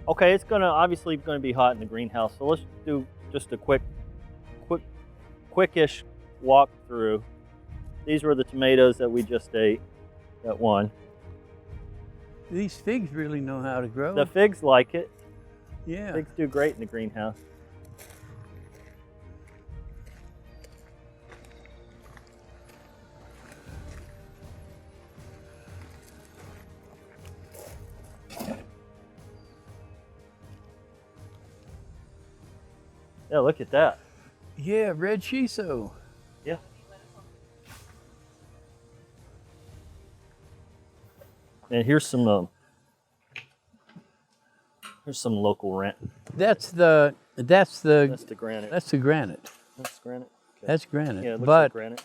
Okay, it's obviously gonna be hot in the greenhouse, so let's do just a quickish walk through. These were the tomatoes that we just ate, that one. These figs really know how to grow. The figs like it. Yeah. Figs do great in the greenhouse. Yeah, look at that. Yeah, red shiso. Yeah. And here's some local rent. That's the That's the granite. That's the granite. That's granite. Okay. That's granite. Yeah, it looks like granite.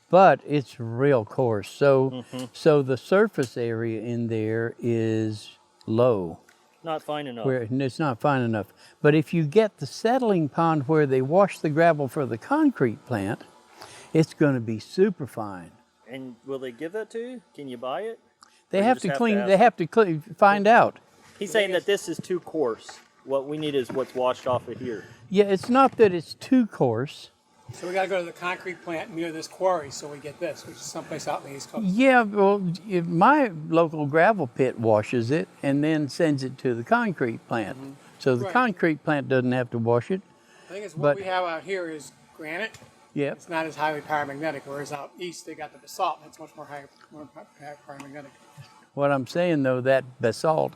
But it's real coarse. So so the surface area in there is low. Not fine enough. It's not fine enough. But if you get the settling pond where they wash the gravel for the concrete plant, it's going to be super fine. And will they give that to you? Can you buy it? They have to clean. They have to find out. He's saying that this is too coarse. What we need is what's washed off of here. Yeah, it's not that it's too coarse. So we got to go to the concrete plant near this quarry so we get this, which is someplace out in the East Coast. Yeah, well, my local gravel pit washes it and then sends it to the concrete plant. So the concrete plant doesn't have to wash it. I think it's what we have out here is granite. Yeah. It's not as highly paramagnetic, whereas out east they got the basalt, and it's much more paramagnetic. What I'm saying though, that basalt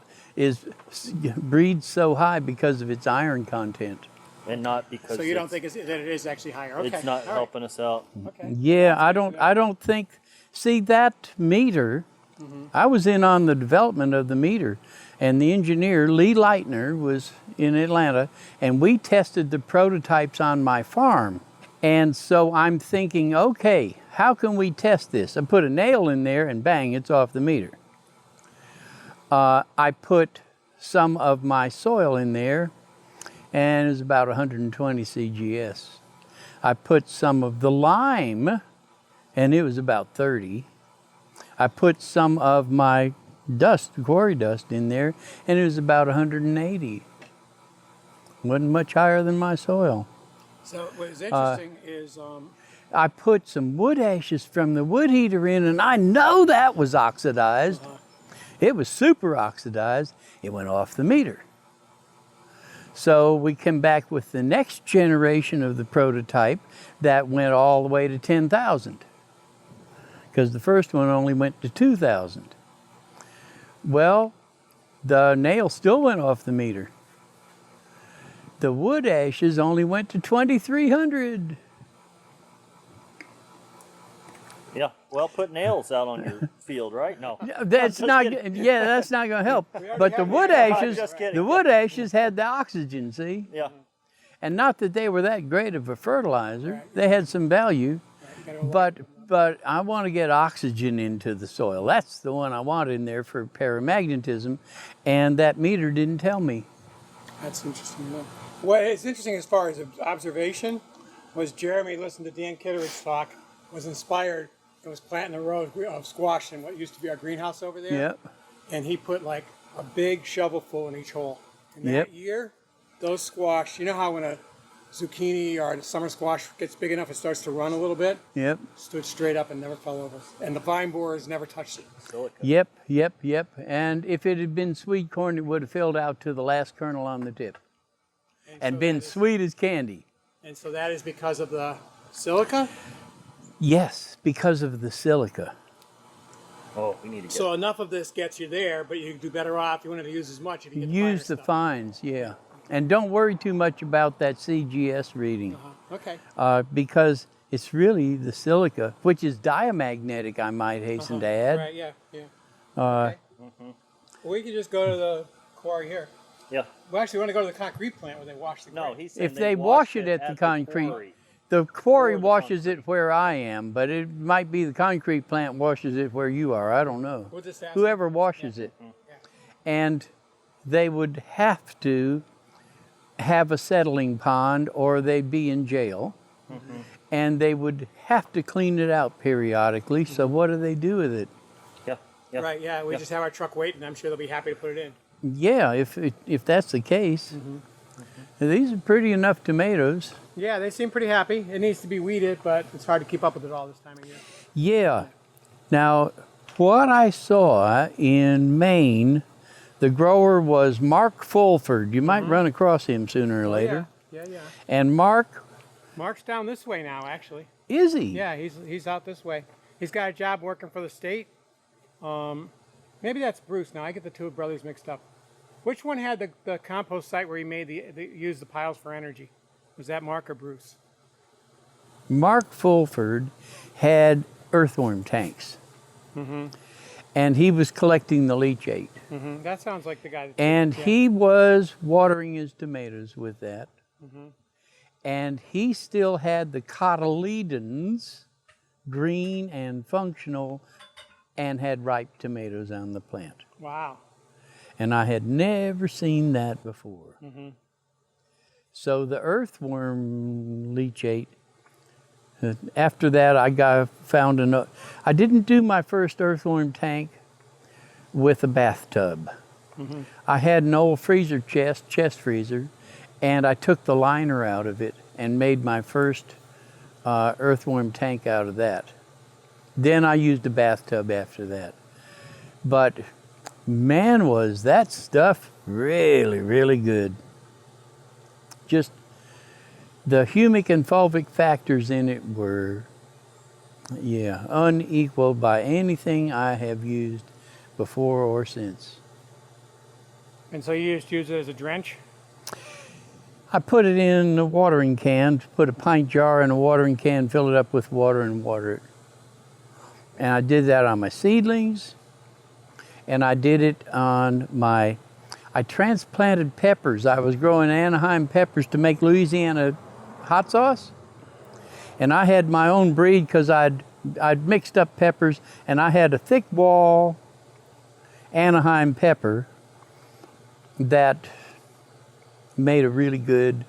breeds so high because of its iron content. And not because. So you don't think that it is actually higher? Okay. It's not helping us out. Okay. Yeah, I don't think. See that meter? I was in on the development of the meter, and the engineer Lee Leitner was in Atlanta, and we tested the prototypes on my farm. And so I'm thinking, okay, how can we test this? I put a nail in there, and bang, it's off the meter. I put some of my soil in there, and it was about 120 CGS. I put some of the lime, and it was about 30. I put some of my dust, quarry dust, in there, and it was about 180. Wasn't much higher than my soil. So what is interesting is... I put some wood ashes from the wood heater in, and I know that was oxidized. It was super oxidized. It went off the meter. So we came back with the next generation of the prototype that went all the way to 10,000, because the first one only went to 2,000. Well, the nail still went off the meter. The wood ashes only went to 2,300. Yeah, well, put nails out on your field, right? No. That's not. Yeah, that's not going to help. But the wood ashes had the oxygen. See. Yeah. And not that they were that great of a fertilizer. They had some value, but I want to get oxygen into the soil. That's the one I want in there for paramagnetism, and that meter didn't tell me. That's interesting to know. What is interesting as far as observation was Jeremy listened to Dan Kitteridge's talk, was inspired. It was planting a row of squash in what used to be our greenhouse over there. Yep. And he put like a big shovelful in each hole. And that year, those squash, you know how when a zucchini or a summer squash gets big enough, it starts to run a little bit? Yep. Stood straight up and never fell over. And the vine borers never touched it. Yep. And if it had been sweet corn, it would have filled out to the last kernel on the tip. And so been sweet as candy. And so that is because of the silica? Yes, because of the silica. Oh, we need to get So enough of this gets you there, but you do better off. You wouldn't have to use as much if you get use the fines, yeah. And don't worry too much about that CGS reading. Okay. Because it's really the silica, which is diamagnetic, I might hasten to add. Right, yeah. Okay. Well, we could just go to the quarry here. Yeah. Well, actually, we want to go to the concrete plant where they wash the grain. No, he said If they wash it at the concrete, the quarry washes it where I am, but it might be the concrete plant washes it where you are. I don't know. We'll just ask Whoever washes it. And they would have to have a settling pond or they'd be in jail. And they would have to clean it out periodically. So what do they do with it? Yeah. Right, yeah. We just have our truck waiting. I'm sure they'll be happy to put it in. Yeah, if that's the case. These are pretty enough tomatoes. Yeah, they seem pretty happy. It needs to be weeded, but it's hard to keep up with it all this time of year. Yeah. Now, what I saw in Maine, the grower was Mark Fulford. You might run across him sooner or later. Yeah. And Mark's down this way now, actually. is he? Yeah, he's out this way. He's got a job working for the state. Maybe that's Bruce. Now I get the two brothers mixed up. Which one had the compost site where he made used the piles for energy? Was that Mark or Bruce? Mark Fulford had earthworm tanks. And he was collecting the leachate. That sounds like the guy. And he was watering his tomatoes with that. And he still had the cotyledons, green and functional, and had ripe tomatoes on the plant. Wow. And I had never seen that before. So the earthworm leachate, after that I didn't do my first earthworm tank with a bathtub. I had an old freezer chest freezer, and I took the liner out of it and made my first earthworm tank out of that. Then I used a bathtub after that. But man, was that stuff really, really good. Just the humic and fulvic factors in it were, unequaled by anything I have used before or since. And so you just use it as a drench? I put it in a watering can, put a pint jar in a watering can, fill it up with water and water it. And I did that on my seedlings, and I did it on I transplanted peppers. I was growing Anaheim peppers to make Louisiana hot sauce. And I had my own breed because I'd mixed up peppers, and I had a thick wall Anaheim pepper that made a really good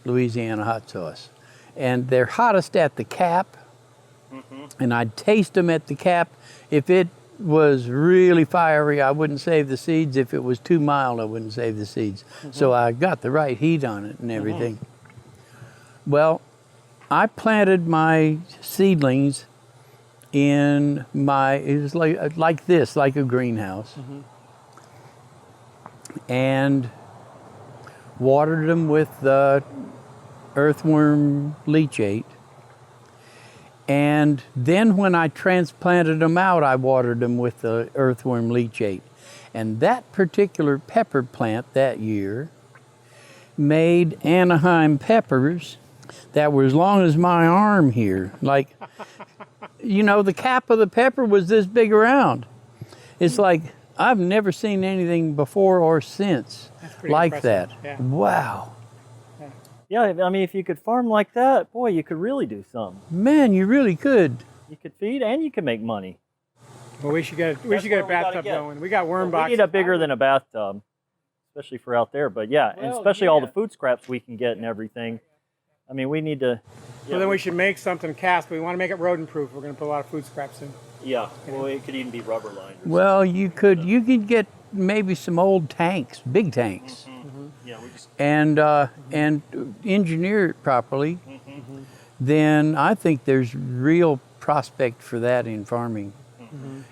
Louisiana hot sauce. And they're hottest at the cap, and I'd taste them at the cap. If it was really fiery, I wouldn't save the seeds. If it was too mild, I wouldn't save the seeds. So I got the right heat on it and everything. Well, I planted my seedlings in it was like this, like a greenhouse. And watered them with the earthworm leachate. And then when I transplanted them out, I watered them with the earthworm leachate. And that particular pepper plant that year made Anaheim peppers that were as long as my arm here. Like, the cap of the pepper was this big around. It's like, I've never seen anything before or since like impressive. that. Yeah. Wow. Yeah, I mean, if you could farm like that, boy, you could really do something. Man, you really could. You could feed and you could make money. Well, we should get a bathtub going. We got worm boxes. We need a bigger than a bathtub, especially for out there. But yeah, and especially all the food scraps we can get and everything. I mean, we need to. Well, then we should make something cast. We want to make it rodent proof. We're going to put a lot of food scraps in. Yeah, well, it could even be rubber lined. Well, you could get maybe some old tanks, big tanks, Yeah, we just. and engineer it properly. Then I think there's real prospect for that in farming.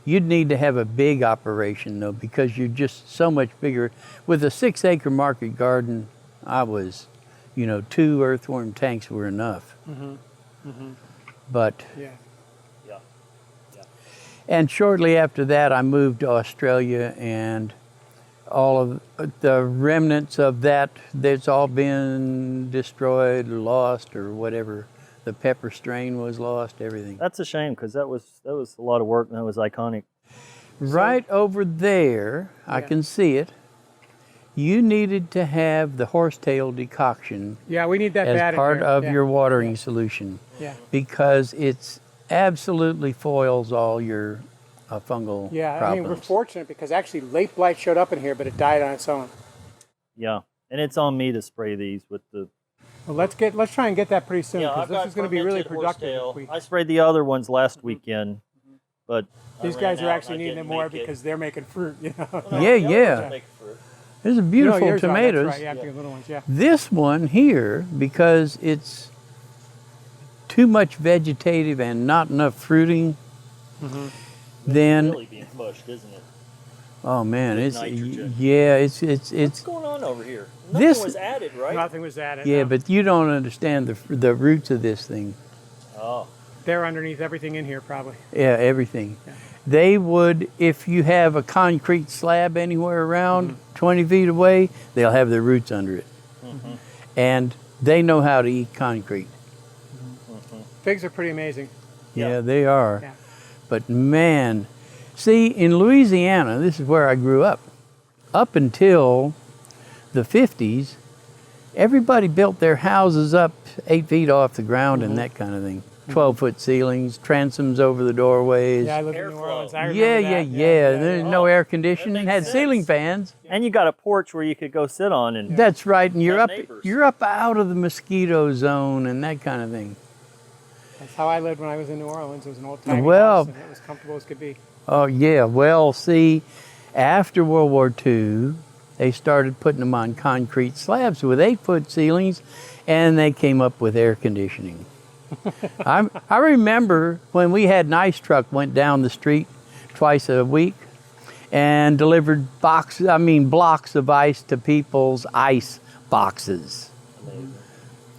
You'd need to have a big operation though, because you're just so much bigger. With a 6-acre market garden, I was, 2 earthworm tanks were enough. But. Yeah. And shortly after that, I moved to Australia, and all of the remnants of that, that's all been destroyed or lost or whatever. The pepper strain was lost, everything. That's a shame because that was a lot of work and that was iconic. Right over there, I can see it. You needed to have the horsetail decoction Yeah, we need that as bad part in here. of your watering solution. Yeah. Because it's absolutely foils all your fungal Yeah, problems. I mean, we're fortunate because actually late blight showed up in here, but it died on its own. Yeah, and it's on me to spray these with the. Well, let's try and get that pretty soon because this is going to be really productive. If we, I sprayed the other ones last weekend, but these guys are actually needing it more because they're making fruit. Yeah. These are No, beautiful yours are, tomatoes. That's right, yeah, the little ones, yeah. This one here, because it's too much vegetative and not enough fruiting, then It's really being pushed, isn't it? oh man, With it's nitrogen. yeah, it's What's going on over here? Nothing This- was added, right? Nothing was added. yeah, no. but you don't understand the roots of this thing. Oh, They're underneath everything in here, probably. Yeah, everything. They would, if you have a concrete slab anywhere around 20 feet away, they'll have their roots under it. And they know how to eat concrete. Figs are pretty amazing. Yeah, they are. Yeah. But man, see, in Louisiana, this is where I grew up. Up until the 50s, everybody built their houses up 8 feet off the ground and that kind of thing. 12-foot ceilings, transoms over the doorways. Yeah, I lived in New Airflow. Orleans. I remember Yeah, that. There's no air conditioning. makes Had sense. ceiling fans. and you got a porch where you could go sit on and That's right, and Have neighbors. you're up out of the mosquito zone and that kind of thing. That's how I lived when I was in New Orleans. It was an old tiny Well- house, and it was comfortable as could be. Oh yeah, well, see, after World War II, they started putting them on concrete slabs with 8-foot ceilings, and they came up with air conditioning. I remember when we had an ice truck went down the street twice a week and delivered blocks of ice to people's ice boxes.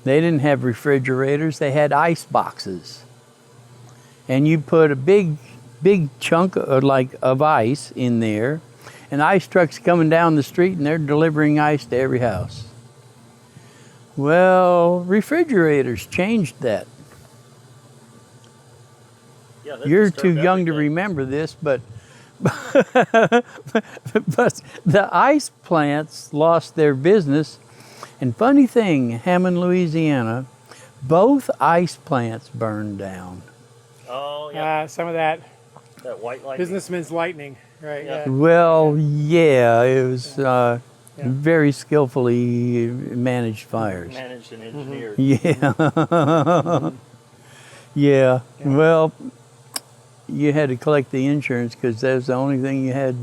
They didn't have refrigerators, they had ice boxes. And you put a big chunk of ice in there, and ice trucks coming down the street and they're delivering ice to every house. Well, refrigerators changed that. yeah, that You're disturbed too young to everything. remember this, but but the ice plants lost their business. And funny thing, Hammond, Louisiana, both ice plants burned down. Oh yeah, Some of that that white light. businessman's lightning, right? Yeah. Yeah. Well, yeah, it was very skillfully managed fires. managed and engineered. Yeah. Yeah. Well, you had to collect the insurance because that was the only thing you had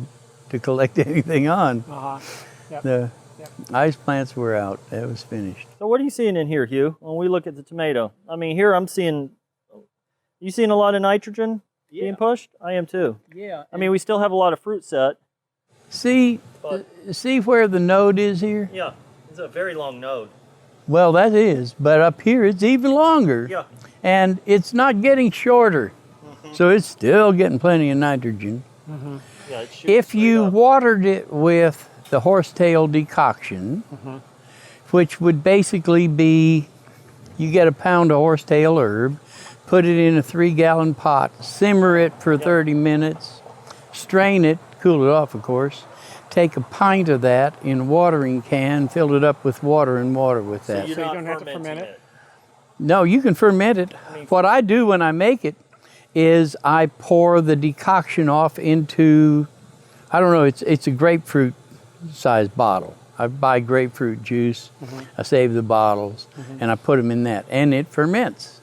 to collect anything on. Yep. The Yep. ice plants were out. That was finished. So what are you seeing in here, Hugh? When we look at the tomato, I mean, here I'm seeing. You seeing a lot of nitrogen being pushed? I am too. Yeah. I mean, we still have a lot of fruit set. See where the node is here? Yeah, it's a very long node. Well, that is, but up here it's even longer. Yeah. And it's not getting shorter. So it's still getting plenty of nitrogen. Yeah, it shoots If straight you up. watered it with the horsetail decoction, which would basically be, you get a pound of horsetail herb, put it in a 3-gallon pot, simmer it for 30 minutes, strain it, cool it off of course, take a pint of that in a watering can, fill it up with water and water with So that. you're So you not don't have to fermenting ferment it? No, you can ferment it. What I do when I make it is I pour the decoction off into, I don't know, it's a grapefruit sized bottle. I buy grapefruit juice, I save the bottles, and I put them in that, and it ferments.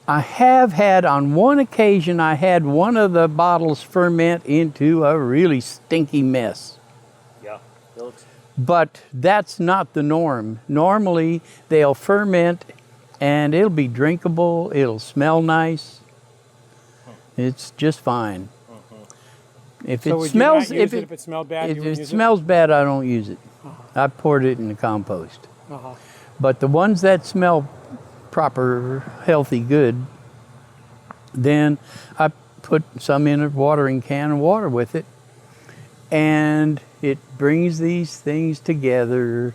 I have had, on one occasion, I had one of the bottles ferment into a really stinky mess. Yeah. It looks, But that's not the norm. Normally, they'll ferment and it'll be drinkable, it'll smell nice. It's just fine. If So it would smells, you not use it if it smelled bad? if you it wouldn't use smells bad, I don't use it. I poured it in the compost. it? Uh-huh. But the ones that smell proper, healthy, good, then I put some in a watering can and water with it. And it brings these things together.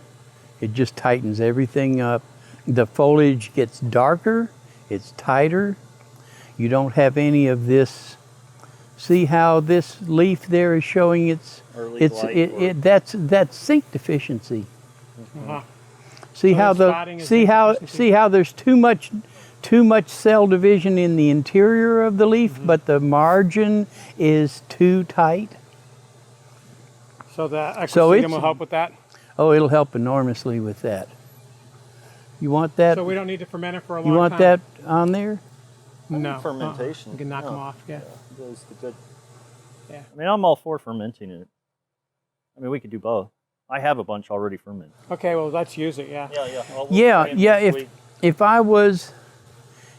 It just tightens everything up. The foliage gets darker, it's tighter. You don't have any of this. See how this leaf there is showing Early blight that's zinc deficiency. Uh-huh. See So how the spotting is see zinc how deficiency. see how there's too much cell division in the interior of the leaf, but the margin is too tight. So the So ecosystem it's- will help with that? Oh, it'll help enormously with that. You want that? So we don't need to ferment it for a long You want time? that on there? No. fermentation. You can knock No. them off, yeah. Those the good. Yeah. I mean, I'm all for fermenting it. I mean, we could do both. I have a bunch already fermented. Okay, well, let's use it, yeah. Yeah. Well, Yeah. If I was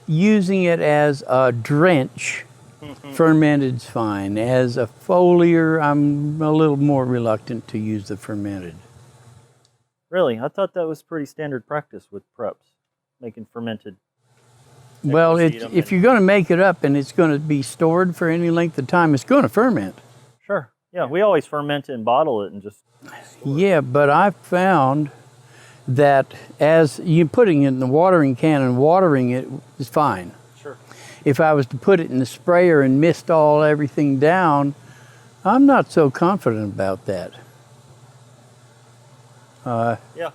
using it as a drench, fermented's fine. As a foliar, I'm a little more reluctant to use the fermented. Really? I thought that was pretty standard practice with preps, making fermented. Well, if you're going to make it up and it's going to be stored for any length of time, it's going to ferment. Sure. Yeah, we always ferment it and bottle it and just store it. Yeah, but I've found that as you putting it in the watering can and watering it is fine. Sure. If I was to put it in the sprayer and mist everything down, I'm not so confident about that. Yeah.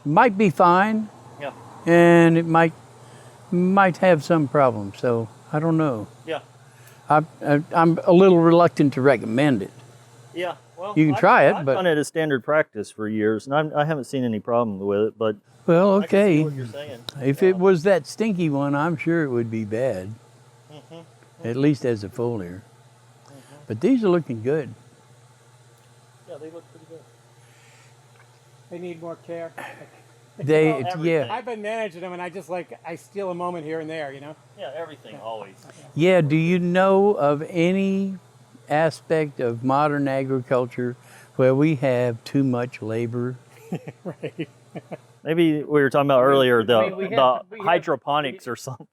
Might be fine, Yeah. and it might have some problems. So I don't know. Yeah. I'm a little reluctant to recommend it. Yeah. Well, You can try it, I've but done it as standard practice for years, and I haven't seen any problem with it. But well, I can see okay. what you're saying. If it was that stinky one, I'm sure it would be bad. At least as a foliar. But these are looking good. Yeah, they look pretty good. They need more care. Yeah. I've been managing them, and I steal a moment here and there, you know? Yeah, everything always. Yeah, do you know of any aspect of modern agriculture where we have too much labor? Right. Maybe we were talking about earlier we the have- hydroponics or something.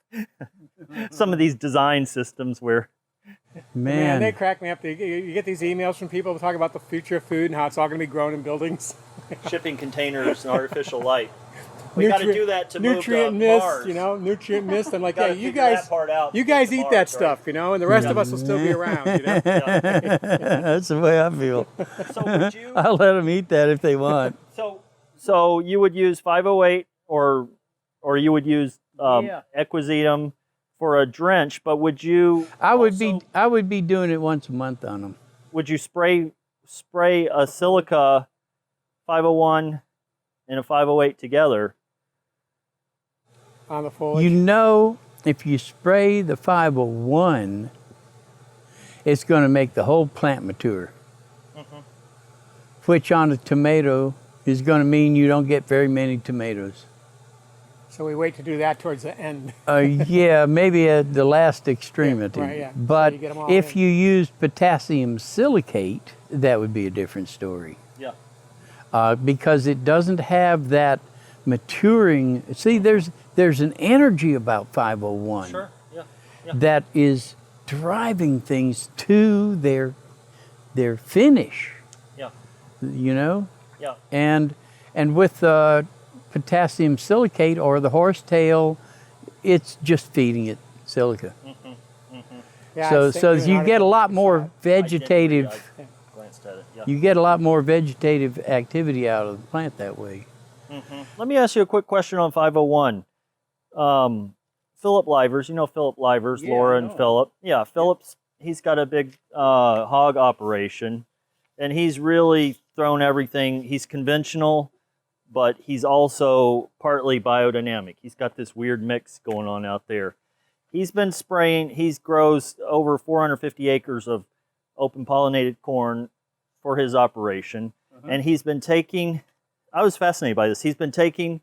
Some of these design systems where Man, they Man, crack me up. You get these emails from people talking about the future of food and how it's all going to be grown in buildings. shipping containers and artificial light. We got to Nutrient- do that to move nutrient to mist, Mars. you know, nutrient mist. I'm like, Gotta yeah, you figure guys, that part out you to get guys to eat Mars, that right? stuff, you know, and the rest of us will still be around, you know. that's the way I feel. So would you? I'll let them eat that if they want. So you would use 508 or you would use Yeah. Equisetum for a drench, but would you? I would be doing it once a month on them. Would you spray a silica 501 and a 508 together? On the foliage. You know, if you spray the 501, it's going to make the whole plant mature. Which on a tomato is going to mean you don't get very many tomatoes. So we wait to do that towards the end. Yeah, maybe at the last extremity. Yeah, right, yeah. So But you get 'em all if in. you use potassium silicate, that would be a different story. Yeah. Because it doesn't have that maturing. See, there's an energy about 501 Sure. Yeah. that is driving things to their finish. Yeah. You know, Yeah. and with potassium silicate or the horsetail, it's just feeding it silica. Yeah, So it's thinking you how to get a lot decide. more vegetative. I glanced at it. Yeah. You get a lot more vegetative activity out of the plant that way. Let me ask you a quick question on 501. Philip Livers, you know Philip Livers, Yeah, Laura I and know. Philip. Yeah, Philip's, he's got a big hog operation, and he's really thrown everything. He's conventional, but he's also partly biodynamic. He's got this weird mix going on out there. He's been spraying, he grows over 450 acres of open pollinated corn for his operation. And he's been taking, I was fascinated by this. He's been taking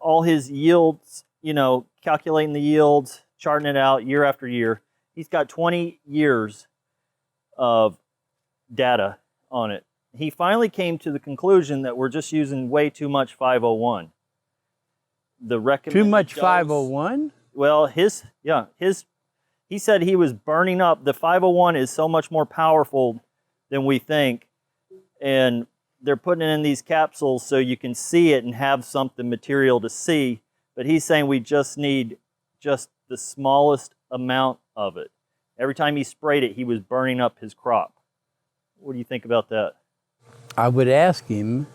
all his yields, you know, calculating the yields, charting it out year after year. He's got 20 years of data on it. He finally came to the conclusion that we're just using way too much 501. The recommended Too much dose- 501? Well, he said he was burning up. The 501 is so much more powerful than we think, and they're putting it in these capsules so you can see it and have something material to see. But he's saying we just need just the smallest amount of it. Every time he sprayed it, he was burning up his crop. What do you think about that? I would ask him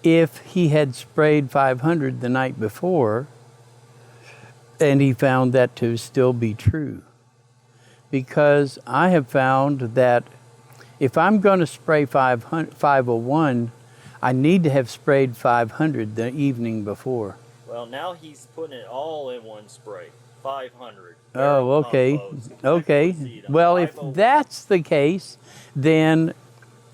if he had sprayed 500 the night before and he found that to still be true. Because I have found that if I'm going to spray 501, I need to have sprayed 500 the evening before. Well, now he's putting it all in one spray. 500. Oh, okay. Okay. Well, if that's the case, then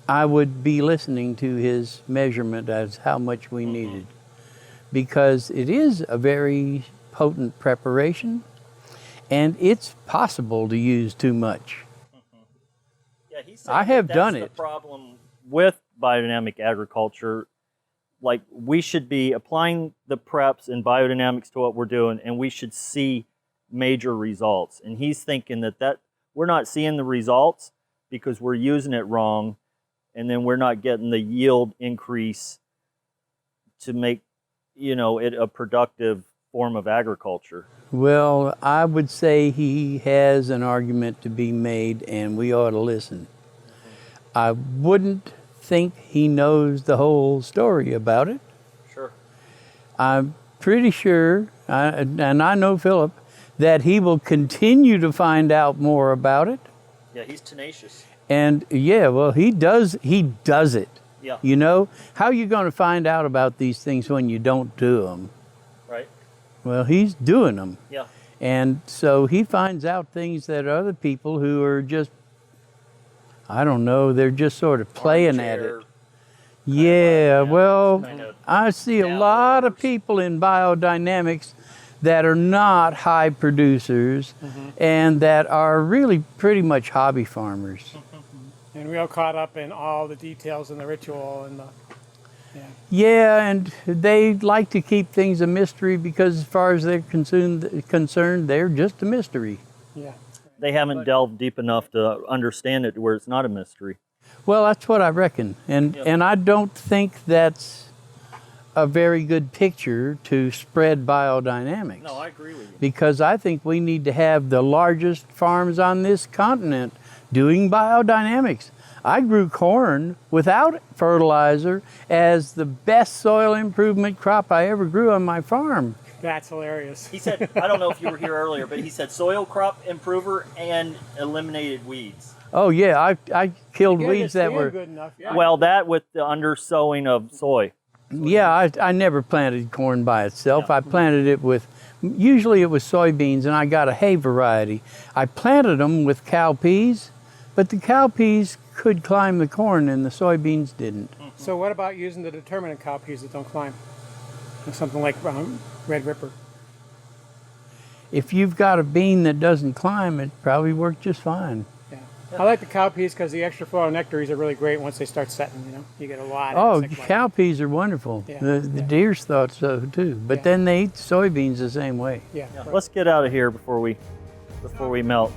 I would be listening to his measurement as how much we needed, because it is a very potent preparation, and it's possible to use too much. Yeah, he said I have that's done the it. problem with biodynamic agriculture. Like, we should be applying the preps and biodynamics to what we're doing, and we should see major results. And he's thinking that we're not seeing the results because we're using it wrong, and then we're not getting the yield increase to make, it a productive form of agriculture. Well, I would say he has an argument to be made, and we ought to listen. I wouldn't think he knows the whole story about it. Sure. I'm pretty sure, and I know Philip, that he will continue to find out more about it. Yeah, he's tenacious. And yeah, well, he does it. Yeah. You know, how are you going to find out about these things when you don't do them? Right. Well, he's doing them. Yeah. And so he finds out things that other people who are just, I don't know, they're just sort of playing at it. Yeah, well, I see a lot of people in biodynamics that are not high producers and that are really pretty much hobby farmers. And real caught up in all the details and the ritual and the, Yeah, and they like to keep things a mystery because as far as they're concerned, they're just a mystery. yeah. They haven't delved deep enough to understand it where it's not a mystery. Well, that's what I reckon. And I don't think that's a very good picture to spread biodynamics. No, I agree with you. Because I think we need to have the largest farms on this continent doing biodynamics. I grew corn without fertilizer as the best soil improvement crop I ever grew on my farm. That's hilarious. He said, I don't know if you were here earlier, but he said soil crop improver and eliminated weeds. Oh yeah, I killed weeds that were. good enough. Yeah. Well, that with the undersowing of soy. Yeah, I never planted corn by itself. I planted it with, usually it was soybeans, and I got a hay variety. I planted them with cowpeas, but the cowpeas could climb the corn and the soybeans didn't. So what about using the determinate cowpeas that don't climb? Something like Red Ripper. If you've got a bean that doesn't climb, it probably worked just fine. Yeah. I like the cowpeas because the extra flow of nectaries are really great once they start setting, You get a lot Oh, of insect life. cowpeas are wonderful. Yeah, The deers thought so too, but then they eat soybeans the same way. Yeah. Let's get out of here before we melt.